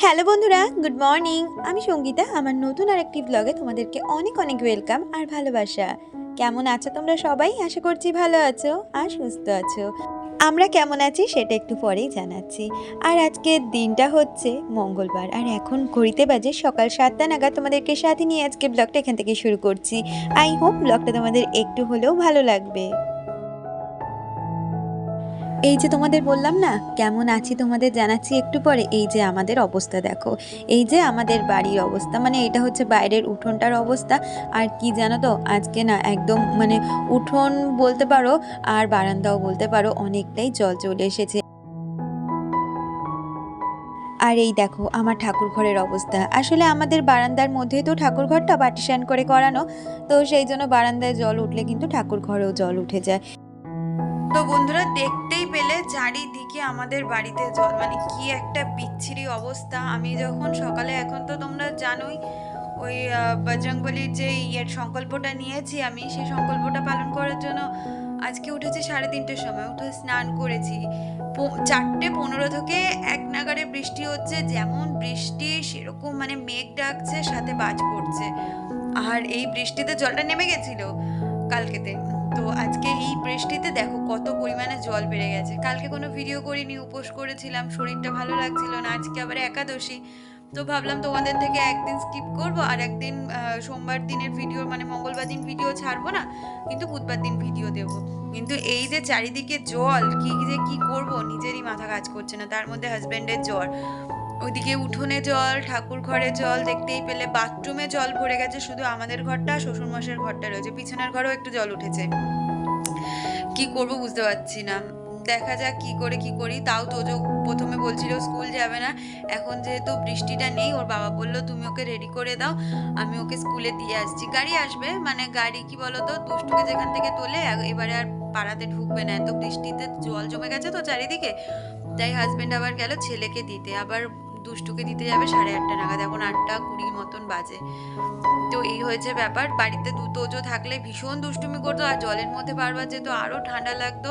Hello বন্ধুরা, good morning. আমি সঙ্গীতা। আমার নতুন আরেকটি ব্লগে তোমাদেরকে অনেক অনেক ওয়েলকাম আর ভালোবাসা। কেমন আছো তোমরা সবাই? আশা করছি ভালো আছো আর সুস্থ আছো। আমরা কেমন আছি সেটা একটু পরেই জানাচ্ছি। আর আজকের দিনটা হচ্ছে মঙ্গলবার, আর এখন ঘড়িতে বাজে সকাল 7টা নাগাদ। তোমাদেরকে সাথে নিয়ে আজকে ব্লগটা এখান থেকে শুরু করছি। আই হোপ ব্লগটা তোমাদের একটু হলেও ভালো লাগবে। এই যে তোমাদের বললাম না কেমন আছি তোমাদের জানাচ্ছি একটু পরে। এই যে আমাদের অবস্থা দেখো, এই যে আমাদের বাড়ির অবস্থা, মানে এটা হচ্ছে বাইরের উঠোনটার অবস্থা। আর কি জানো তো, আজকে না একদম মানে উঠোন বলতে পারো আর বারান্দাও বলতে পারো, অনেকটাই জল চলে এসেছে। আর এই দেখো আমার ঠাকুর ঘরের অবস্থা। আসলে আমাদের বারান্দার মধ্যে তো ঠাকুর ঘরটা পার্টিশন করে করানো, তো সেই জন্য বারান্দায় জল উঠলে কিন্তু ঠাকুর ঘরেও জল উঠে যায়। তো বন্ধুরা দেখতেই পেলে চারিদিকে আমাদের বাড়িতে জল, মানে কি একটা বিচ্ছিরি অবস্থা। আমি যখন সকালে, এখন তো তোমরা জানোই ওই বজরংবলির যে সংকল্পটা নিয়েছি, আমি সেই সংকল্পটা পালন করার জন্য আজকে উঠেছি 3:30টার সময়, উঠে স্নান করেছি। 4:15 থেকে এক নাগাড়ে বৃষ্টি হচ্ছে, যেমন বৃষ্টি সেরকম মানে মেঘ ডাকছে, সাথে বাজ পড়ছে। আর এই বৃষ্টিতে জলটা নেমে গেছিল কালকেতে। তো আজকে এই বৃষ্টিতে দেখো কত পরিমাণে জল বেড়ে গেছে। কালকে কোনো ভিডিও করিনি, উপোস করেছিলাম, শরীরটা ভালো লাগছিল না। আজকে আবার একাদশী, তো ভাবলাম তোমাদের থেকে একদিন স্কিপ করব, আর একদিন সোমবার দিনের ভিডিও, মানে মঙ্গলবার দিন ভিডিও ছাড়বো না, কিন্তু বুধবার দিন ভিডিও দেব। কিন্তু এই যে চারিদিকে জল, কি যে কি করব নিজেরই মাথা কাজ করছে না, তার মধ্যে হাজবেন্ডের জ্বর। ওইদিকে উঠোনে জল, ঠাকুর ঘরে জল, দেখতেই পেলে বাথরুমে জল ভরে গেছে। শুধু আমাদের ঘরটা, শ্বশুরমশাইয়ের ঘরটা রয়েছে, পিছনের ঘরেও একটু জল উঠেছে। কি করব বুঝতে পারছি না, দেখা যাক কি করে কি করি। তাও তোজো প্রথমে বলছিল স্কুল যাবে না, এখন যেহেতু বৃষ্টিটা নেই, ওর বাবা বললো তুমি ওকে রেডি করে দাও, আমি ওকে স্কুলে দিয়ে আসছি। গাড়ি আসবে, মানে গাড়ি কি বলতো, দুষ্টুকে যেখান থেকে তোলে এবারে আর পাড়াতে ঢুকবে না, এত বৃষ্টিতে জল জমে গেছে তো চারিদিকে। তাই হাজবেন্ড আবার গেল ছেলেকে দিতে, আবার দুষ্টুকে দিতে যাবে 8:30 নাগাদ, এখন 8:20 মতন বাজে। তো এই হয়েছে ব্যাপার। বাড়িতে তোজো থাকলে ভীষণ দুষ্টুমি করতো, আর জলের মধ্যে বারবার যেত আরো ঠান্ডা লাগতো।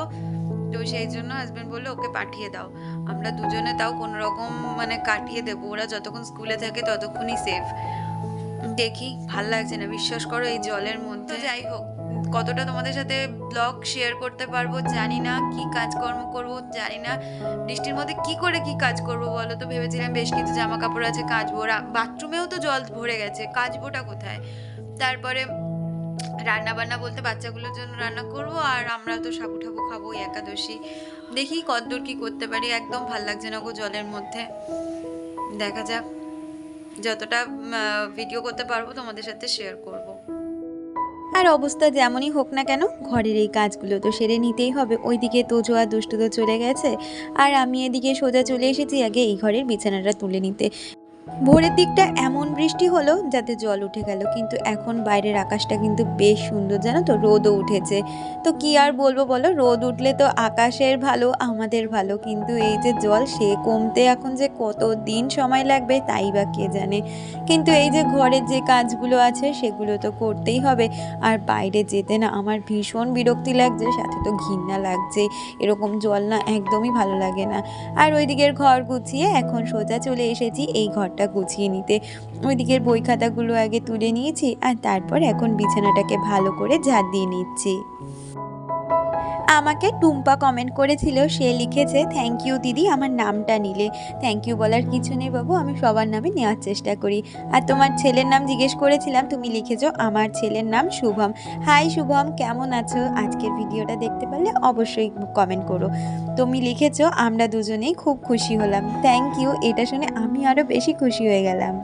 তো সেই জন্য হাজবেন্ড বললো ওকে পাঠিয়ে দাও, আমরা দুজনে তাও কোনো রকম মানে কাটিয়ে দেবো, ওরা যতক্ষণ স্কুলে থাকে ততক্ষণই সেফ। দেখি, ভাল লাগছে না বিশ্বাস করো এই জলের মধ্যে। যাই হোক, কতটা তোমাদের সাথে ব্লগ শেয়ার করতে পারবো জানি না, কি কাজকর্ম করবো জানি না, বৃষ্টির মধ্যে কি করে কি কাজ করবো বলো তো। ভেবেছিলাম বেশ কিছু জামা কাপড় আছে কাচবো, বাথরুমেও তো জল ভরে গেছে, কাচবোটা কোথায়। তারপরে রান্না বান্না বলতে বাচ্চাগুলোর জন্য রান্না করব, আর আমরা তো সাবু ঠাবু খাবো একাদশী। দেখি কতদূর কি করতে পারি। একদম ভাল লাগছে না গো জলের মধ্যে। দেখা যাক, যতটা ভিডিও করতে পারবো তোমাদের সাথে শেয়ার করব। আর অবস্থা যেমনই হোক না কেন, ঘরের এই কাজগুলো তো সেরে নিতেই হবে। ওইদিকে তোজো আর দুষ্টু তো চলে গেছে, আর আমি এদিকে সোজা চলে এসেছি আগে এই ঘরের বিছানাটা তুলে নিতে। ভোরের দিকটা এমন বৃষ্টি হলো যাতে জল উঠে গেল, কিন্তু এখন বাইরের আকাশটা কিন্তু বেশ সুন্দর, জানো তো, রোদও উঠেছে। তো কি আর বলবো বলো, রোদ উঠলে তো আকাশের ভালো, আমাদের ভালো, কিন্তু এই যে জল সে কমতে এখন যে কত দিন সময় লাগবে তাই বা কে জানে। কিন্তু এই যে ঘরের যে কাজগুলো আছে সেগুলো তো করতেই হবে। আর বাইরে যেতে না আমার ভীষণ বিরক্তি লাগছে, সাথে তো ঘৃণা লাগছে। এরকম জল না একদমই ভালো লাগে না। আর ওই দিকের ঘর গুছিয়ে এখন সোজা চলে এসেছি এই ঘরটা গুছিয়ে নিতে। ওই দিকের বই খাতাগুলো আগে তুলে নিয়েছি, আর তারপর এখন বিছানাটাকে ভালো করে ঝাড় দিয়ে নিচ্ছি। আমাকে টুম্পা কমেন্ট করেছিল, সে লিখেছে থ্যাংক ইউ দিদি আমার নামটা নিলে। থ্যাংক ইউ বলার কিছু নেই বাবু, আমি সবার নামে নেওয়ার চেষ্টা করি। আর তোমার ছেলের নাম জিজ্ঞেস করেছিলাম, তুমি লিখেছো আমার ছেলের নাম শুভম। হাই শুভম, কেমন আছো? আজকের ভিডিওটা দেখতে পারলে অবশ্যই কমেন্ট করো। তুমি লিখেছো আমরা দুজনেই খুব খুশি হলাম। থ্যাংক ইউ, এটা শুনে আমি আরও বেশি খুশি হয়ে গেলাম।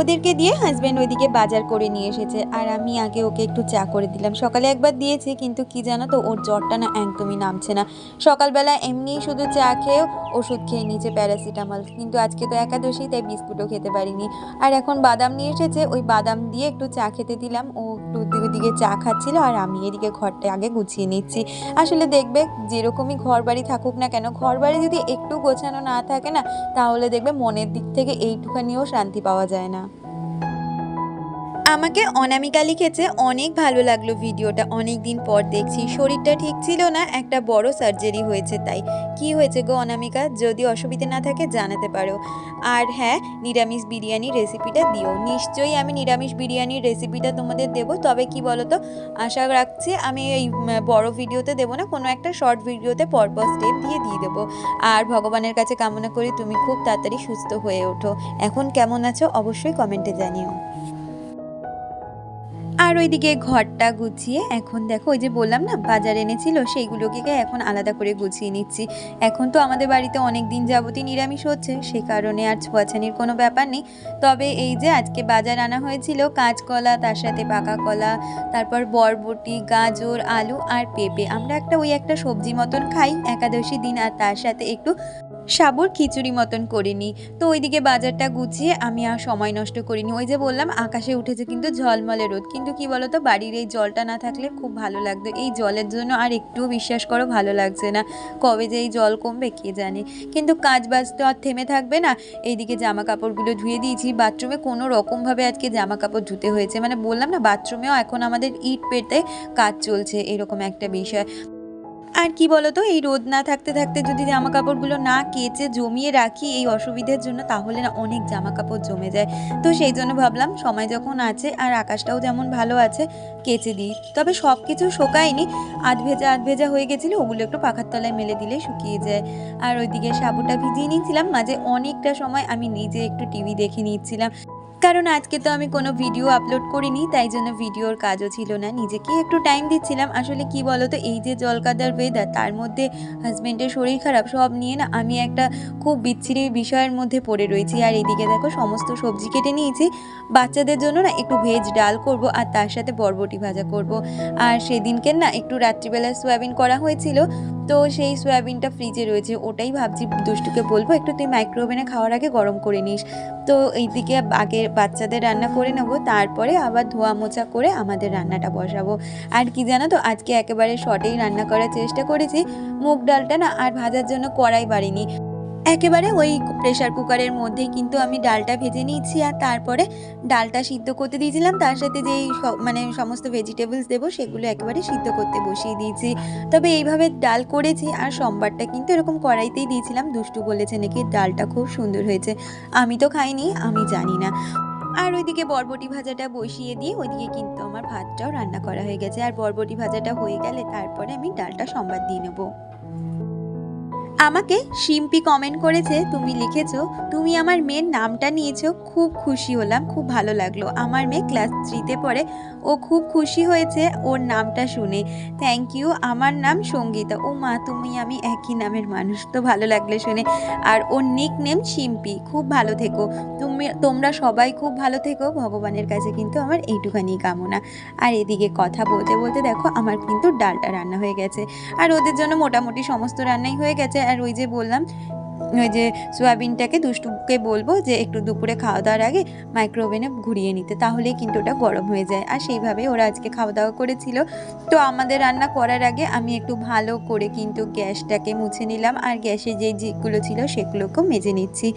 ওদেরকে দিয়ে হাজব্যান্ড ওইদিকে বাজার করে নিয়ে এসেছে, আর আমি আগে ওকে একটু চা করে দিলাম। সকালে একবার দিয়েছি, কিন্তু কি জানো তো, ওর জ্বরটা না একদমই নামছে না। সকালবেলা এমনি শুধু চা খেয়ে ওষুধ খেয়ে নিয়েছে প্যারাসিটামল, কিন্তু আজকে তো একাদশী তাই বিস্কুটও খেতে পারিনি। আর এখন বাদাম নিয়ে এসেছে, ওই বাদাম দিয়ে একটু চা খেতে দিলাম। ও একটু ওদিকে চা খাচ্ছিল, আর আমি এদিকে ঘরটা আগে গুছিয়ে নিচ্ছি। আসলে দেখবে যেরকমই ঘর বাড়ি থাকুক না কেন, ঘর বাড়ি যদি একটু গোছানো না থাকে না, তাহলে দেখবে মনের দিক থেকে এইটুখানিও শান্তি পাওয়া যায় না। আমাকে অনামিকা লিখেছে, অনেক ভালো লাগলো ভিডিওটা, অনেক দিন পর দেখছি, শরীরটা ঠিক ছিল না, একটা বড় সার্জারি হয়েছে তাই। কি হয়েছে গো অনামিকা? যদি অসুবিধে না থাকে জানাতে পারো। আর হ্যাঁ, নিরামিষ বিরিয়ানির রেসিপিটা দিও। নিশ্চয়ই আমি নিরামিষ বিরিয়ানির রেসিপিটা তোমাদের দেবো, তবে কি বলো তো, আশা রাখছি আমি এই বড় ভিডিওতে দেবো না, কোনো একটা শর্ট ভিডিওতে পরপর স্টেপ দিয়ে দেবো। আর ভগবানের কাছে কামনা করি তুমি খুব তাড়াতাড়ি সুস্থ হয়ে ওঠো। এখন কেমন আছো অবশ্যই কমেন্টে জানিও। আর ওইদিকে ঘরটা গুছিয়ে এখন দেখো, ওই যে বললাম না বাজার এনেছিল, সেইগুলোকে এখন আলাদা করে গুছিয়ে নিচ্ছি। এখন তো আমাদের বাড়িতে অনেক দিন যাবতই নিরামিষ হচ্ছে, সেই কারণে আর ছোঁয়াছানির কোনো ব্যাপার নেই। তবে এই যে আজকে বাজার আনা হয়েছিল কাঁচকলা, তার সাথে পাকা কলা, তারপর বরবটি, গাজর, আলু আর পেঁপে। আমরা একটা সবজি মতন খাই একাদশী দিন, আর তার সাথে একটু সাবুর খিচুড়ি মতন করে নিই। তো ওইদিকে বাজারটা গুছিয়ে আমি আর সময় নষ্ট করিনি। ওই যে বললাম আকাশে উঠেছে কিন্তু ঝলমলে রোদ, কিন্তু কি বলতো, বাড়ির এই জলটা না থাকলে খুব ভালো লাগতো। এই জলের জন্য আর একটুও বিশ্বাস করো ভালো লাগছে না, কবে যে এই জল কমবে কে জানে। কিন্তু কাজ বাজ তো আর থেমে থাকবে না। এইদিকে জামা কাপড়গুলো ধুয়ে দিয়েছি, বাথরুমে কোনো রকমভাবে আজকে জামা কাপড় ধুতে হয়েছে। মানে বললাম না, বাথরুমেও এখন আমাদের ইট পেতে কাজ চলছে, এরকম একটা বিষয়। আর কি বলতো, এই রোদ না থাকতে থাকতে যদি জামা কাপড়গুলো না কেচে জমিয়ে রাখি এই অসুবিধের জন্য, তাহলে না অনেক জামা কাপড় জমে যায়। তো সেই জন্য ভাবলাম সময় যখন আছে আর আকাশটাও যেমন ভালো আছে, কেচে দিই। তবে সব কিছু শোকায়নি, আধ ভেজা হয়ে গেছিলো, ওগুলো একটু পাখার তলায় মেলে দিলে শুকিয়ে যায়। আর ওইদিকে সাবুটা ভিজিয়ে নিচ্ছিলাম, মাঝে অনেকটা সময় আমি নিজে একটু টিভি দেখে নিচ্ছিলাম, কারণ আজকে তো আমি কোনো ভিডিও আপলোড করিনি, তাই জন্য ভিডিওর কাজও ছিল না, নিজেকে একটু টাইম দিচ্ছিলাম। আসলে কি বলতো, এই যে জলকাদার ওয়েদার, তার মধ্যে হাজবেন্ডের শরীর খারাপ, সব নিয়ে না আমি একটা খুব বিচ্ছিরি বিষয়ের মধ্যে পড়ে রয়েছি। আর এদিকে দেখো সমস্ত সবজি কেটে নিয়েছি, বাচ্চাদের জন্য না একটু ভেজ ডাল করব, আর তার সাথে বরবটি ভাজা করব। আর সেদিনকে না একটু রাত্রিবেলা সয়াবিন করা হয়েছিল, তো সেই সয়াবিনটা ফ্রিজে রয়েছে, ওটাই ভাবছি দুষ্টুকে বলবো একটু তুই মাইক্রোওভেনে খাওয়ার আগে গরম করে নিস। তো এইদিকে আগে বাচ্চাদের রান্না করে নেবো, তারপরে আবার ধোয়া মোছা করে আমাদের রান্নাটা বসাবো। আর কি জানো তো, আজকে একেবারে শর্টেই রান্না করার চেষ্টা করেছি। মুগ ডালটা না আর ভাজার জন্য কড়াই বাড়িনি, একেবারে ওই প্রেশার কুকারের মধ্যেই কিন্তু আমি ডালটা ভেজে নিয়েছি। আর তারপরে ডালটা সিদ্ধ করতে দিয়েছিলাম, তার সাথে যেই মানে সমস্ত ভেজিটেবলস দেবো সেগুলো একেবারে সিদ্ধ করতে বসিয়ে দিয়েছি। তবে এইভাবে ডাল করেছি, আর সোমবারটা কিন্তু এরকম কড়াইতেই দিয়েছিলাম। দুষ্টু বলেছে নাকি ডালটা খুব সুন্দর হয়েছে, আমি তো খাইনি, আমি জানি না। আর ওইদিকে বরবটি ভাজাটা বসিয়ে দিয়ে ওইদিকে কিন্তু আমার ভাতটাও রান্না করা হয়ে গেছে। আর বরবটি ভাজাটা হয়ে গেলে তারপরে আমি ডালটা সম্বাদ দিয়ে নেবো। আমাকে শিম্পি কমেন্ট করেছে, তুমি লিখেছো তুমি আমার মেয়ের নামটা নিয়েছো, খুব খুশি হলাম, খুব ভালো লাগলো। আমার মেয়ে ক্লাস 3-তে পড়ে, ও খুব খুশি হয়েছে ওর নামটা শুনে। Thank you. আমার নাম সঙ্গীতা। ও মা, তুমি আমি একই নামের মানুষ, তো ভালো লাগলো শুনে। আর ওর নিক নেম শিম্পি। খুব ভালো থেকো তোমরা সবাই খুব ভালো থেকো, ভগবানের কাছে কিন্তু আমার এইটুখানি কামনা। আর এদিকে কথা বলতে বলতে দেখো আমার কিন্তু ডালটা রান্না হয়ে গেছে, আর ওদের জন্য মোটামুটি সমস্ত রান্নাই হয়ে গেছে। আর ওই যে বললাম, ওই যে সোয়াবিনটাকে দুষ্টুকে বলবো যে একটু দুপুরে খাওয়া দাওয়ার আগে মাইক্রোওভেনে ঘুরিয়ে নিতে, তাহলেই কিন্তু ওটা গরম হয়ে যায়। আর সেইভাবে ওরা আজকে খাওয়া দাওয়া করেছিল। তো আমাদের রান্না করার আগে আমি একটু ভালো করে কিন্তু গ্যাসটাকে মুছে নিলাম, আর গ্যাসে যে জিগুলো ছিল সেগুলোকেও মেজে নিচ্ছি।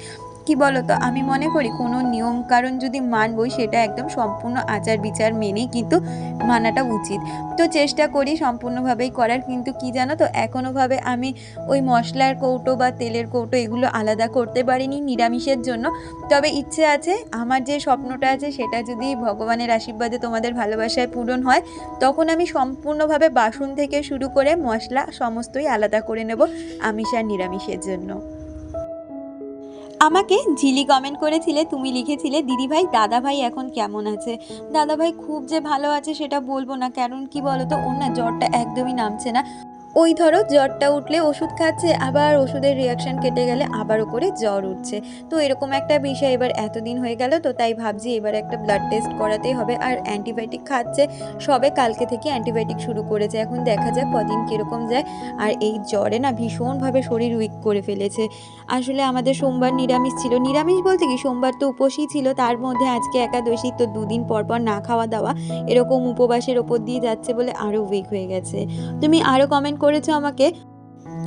কি বলতো, আমি মনে করি কোনো নিয়ম কারণ যদি মানবই, সেটা একদম সম্পূর্ণ আচার বিচার মেনেই কিন্তু মানাটা উচিত। তো চেষ্টা করি সম্পূর্ণভাবেই করার, কিন্তু কি জানো তো, এখনোভাবে আমি ওই মশলার কৌটো বা তেলের কৌটো এগুলো আলাদা করতে পারিনি নিরামিষের জন্য। তবে ইচ্ছে আছে, আমার যে স্বপ্নটা আছে সেটা যদি ভগবানের আশীর্বাদে তোমাদের ভালোবাসায় পূরণ হয়, তখন আমি সম্পূর্ণভাবে বাসন থেকে শুরু করে মশলা সমস্তই আলাদা করে নেব আমিষ আর নিরামিষের জন্য। আমাকে ঝিলি কমেন্ট করেছিলে, তুমি লিখেছিলে দিদিভাই দাদাভাই এখন কেমন আছে। দাদাভাই খুব যে ভালো আছে সেটা বলবো না, কারণ কি বলতো, ওর না জ্বরটা একদমই নামছে না। ওই ধরো জ্বরটা উঠলে ওষুধ খাচ্ছে, আবার ওষুধের রিয়াকশান কেটে গেলে আবারও করে জ্বর উঠছে। তো এরকম একটা বিষয়, এবার এতদিন হয়ে গেল, তো তাই ভাবছি এবার একটা ব্লাড টেস্ট করাতেই হবে। আর অ্যান্টিবায়োটিক খাচ্ছে, সবে কালকে থেকে অ্যান্টিবায়োটিক শুরু করেছে, এখন দেখা যাক কদিন কীরকম যায়। আর এই জ্বরে না ভীষণভাবে শরীর উইক করে ফেলেছে। আসলে আমাদের সোমবার নিরামিষ ছিল, নিরামিষ বলতে কি সোমবার তো উপোসই ছিল, তার মধ্যে আজকে একাদশী, তো দুদিন পর পর না খাওয়া দাওয়া এরকম উপবাসের ওপর দিয়ে যাচ্ছে বলে আরও উইক হয়ে গেছে। তুমি আরও কমেন্ট করেছো আমাকে,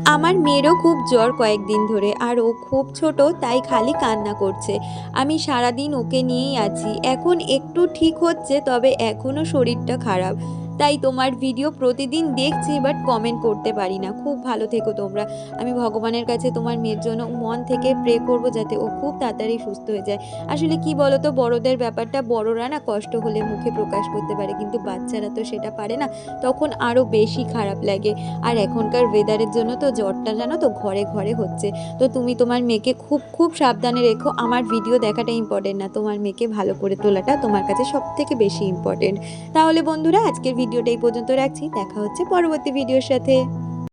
আমার মেয়েরও খুব জ্বর কয়েকদিন ধরে, আর ও খুব ছোট, তাই খালি কান্না করছে। আমি সারাদিন ওকে নিয়েই আছি। এখন একটু ঠিক হচ্ছে, তবে এখনও শরীরটা খারাপ। তাই তোমার ভিডিও প্রতিদিন দেখছি, বাট কমেন্ট করতে পারি না। খুব ভালো থেকো তোমরা। আমি ভগবানের কাছে তোমার মেয়ের জন্য মন থেকে প্রে করব, যাতে ও খুব তাড়াতাড়ি সুস্থ হয়ে যায়। আসলে কি বলো তো, বড়দের ব্যাপারটা, বড়রা না কষ্ট হলে মুখে প্রকাশ করতে পারে, কিন্তু বাচ্চারা তো সেটা পারে না, তখন আরও বেশি খারাপ লাগে। আর এখনকার ওয়েদারের জন্য তো জ্বরটা জানো তো ঘরে ঘরে হচ্ছে। তো তুমি তোমার মেয়েকে খুব খুব সাবধানে রেখো। আমার ভিডিও দেখাটা ইম্পর্টেন্ট না, তোমার মেয়েকে ভালো করে তোলাটা তোমার কাছে সব থেকে বেশি ইম্পর্টেন্ট। তাহলে বন্ধুরা, আজকের ভিডিওটা এই পর্যন্ত রাখছি। দেখা হচ্ছে পরবর্তী ভিডিওর সাথে।